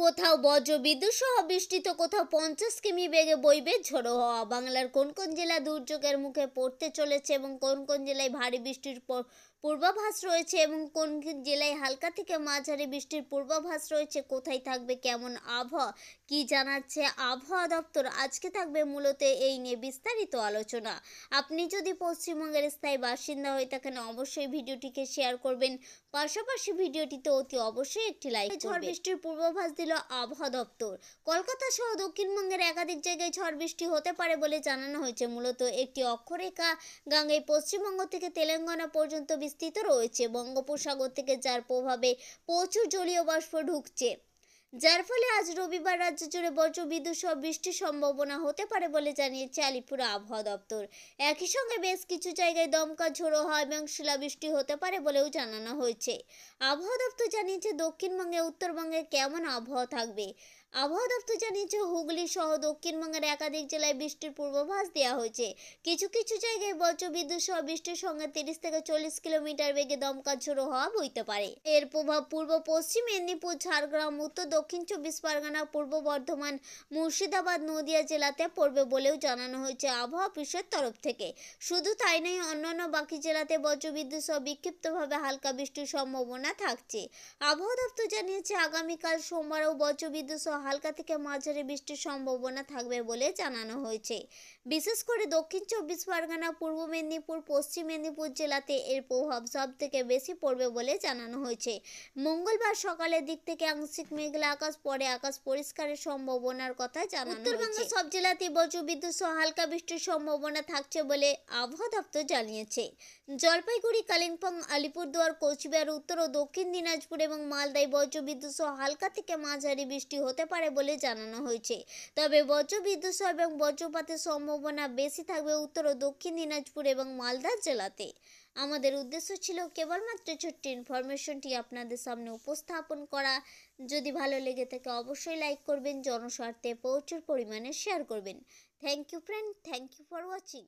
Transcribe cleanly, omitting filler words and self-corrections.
কোথাও বজ্রবিদ্যুৎ সহ বৃষ্টি তো কোথাও 50 কিমি বেগে বইবে ঝোড়ো হাওয়া। বাংলার কোন কোন জেলা দুর্যোগের মুখে পড়তে চলেছে এবং কোন কোন জেলায় ভারী বৃষ্টির পূর্বাভাস রয়েছে এবং কোন কোন জেলায় হালকা থেকে মাঝারি বৃষ্টির পূর্বাভাস রয়েছে, কোথায় থাকবে কেমন আবহাওয়া, কি জানাচ্ছে আবহাওয়া দপ্তর, আজকে থাকবে মূলত এই নিয়ে বিস্তারিত আলোচনা। আপনি যদি পশ্চিমবঙ্গের স্থায়ী বাসিন্দা হয়ে থাকেন অবশ্যই ভিডিওটিকে শেয়ার করবেন, পাশাপাশি ভিডিওটিতে অতি অবশ্যই একটি লাইক করবেন। ঝড় বৃষ্টির পূর্বাভাস দিল আবহাওয়া দপ্তর। কলকাতা সহ দক্ষিণবঙ্গের একাধিক জায়গায় ঝড় বৃষ্টি হতে পারে বলে জানানো হয়েছে। মূলত একটি অক্ষরেখা গাঙ্গেয় পশ্চিমবঙ্গ থেকে তেলেঙ্গানা পর্যন্ত বিস্তৃত রয়েছে বঙ্গোপসাগর থেকে, যার প্রভাবে প্রচুর জলীয় বাষ্প ঢুকছে, যার ফলে আজ রবিবার রাজ্য জুড়ে বজ্রবিদ্যুৎ সহ বৃষ্টির সম্ভাবনা হতে পারে বলে জানিয়েছে আলিপুর আবহাওয়া দপ্তর। একই সঙ্গে বেশ কিছু জায়গায় দমকা ঝোড়ো হাওয়া এবং শিলাবৃষ্টি হতে পারে বলেও জানানো হয়েছে। আবহাওয়া দপ্তর জানিয়েছে দক্ষিণবঙ্গে উত্তরবঙ্গে কেমন আবহাওয়া থাকবে। আবহাওয়া দপ্তর জানিয়েছে হুগলি সহ দক্ষিণবঙ্গের একাধিক জেলায় বৃষ্টির পূর্বাভাস দেওয়া হয়েছে। কিছু কিছু জায়গায় বজ্রবিদ্যুৎ সহ বৃষ্টির সঙ্গে 30 থেকে 40 কিলোমিটার বেগে দমকা ঝোড়ো হাওয়া বইতে পারে। এর প্রভাব পূর্ব পশ্চিম মেদিনীপুর, ঝাড়গ্রাম, উত্তর দক্ষিণ 24 পরগনা, পূর্ব বর্ধমান, মুর্শিদাবাদ, নদিয়া জেলাতে পড়বে বলেও জানানো হয়েছে আবহাওয়া অফিসের তরফ থেকে। শুধু তাই নয়, অন্যান্য বাকি জেলাতে বজ্রবিদ্যুৎ সহ বিক্ষিপ্তভাবে হালকা বৃষ্টির সম্ভাবনা থাকছে। আবহাওয়া দপ্তর জানিয়েছে আগামীকাল সোমবারও বজ্রবিদ্যুৎ সহ হালকা থেকে মাঝারি বৃষ্টির সম্ভাবনা থাকবে বলে জানানো হয়েছে। বিশেষ করে দক্ষিণ 24 পরগনা, পূর্ব মেদিনীপুর, পশ্চিম মেদিনীপুর জেলাতে এর প্রভাব সব থেকে বেশি পড়বে বলে জানানো হয়েছে। মঙ্গলবার সকালের দিক থেকে আংশিক মেঘলা আকাশ, পরে আকাশ পরিষ্কারের সম্ভাবনার কথা জানানো হয়েছে। উত্তরবঙ্গের সব জেলাতেই বজ্রবিদ্যুৎ সহ হালকা বৃষ্টির সম্ভাবনা থাকছে বলে আবহাওয়া দপ্তর জানিয়েছে। জলপাইগুড়ি, কালিম্পং, আলিপুরদুয়ার, কোচবিহার, উত্তর ও দক্ষিণ দিনাজপুর এবং মালদায় বজ্রবিদ্যুৎ সহ হালকা থেকে মাঝারি বৃষ্টি হতে পারে বলে জানানো হয়েছে। তবে বজ্রবিদ্যুৎ সহ এবং বজ্রপাতের সম্ভাবনা বেশি থাকবে উত্তর ও দক্ষিণ দিনাজপুর এবং মালদা জেলাতে। আমাদের উদ্দেশ্য ছিল কেবলমাত্র ছোট্ট ইনফরমেশনটি আপনাদের সামনে উপস্থাপন করা। যদি ভালো লেগে থাকে অবশ্যই লাইক করবেন, জনস্বার্থে প্রচুর পরিমাণে শেয়ার করবেন। Thank you friend, thank you for watching.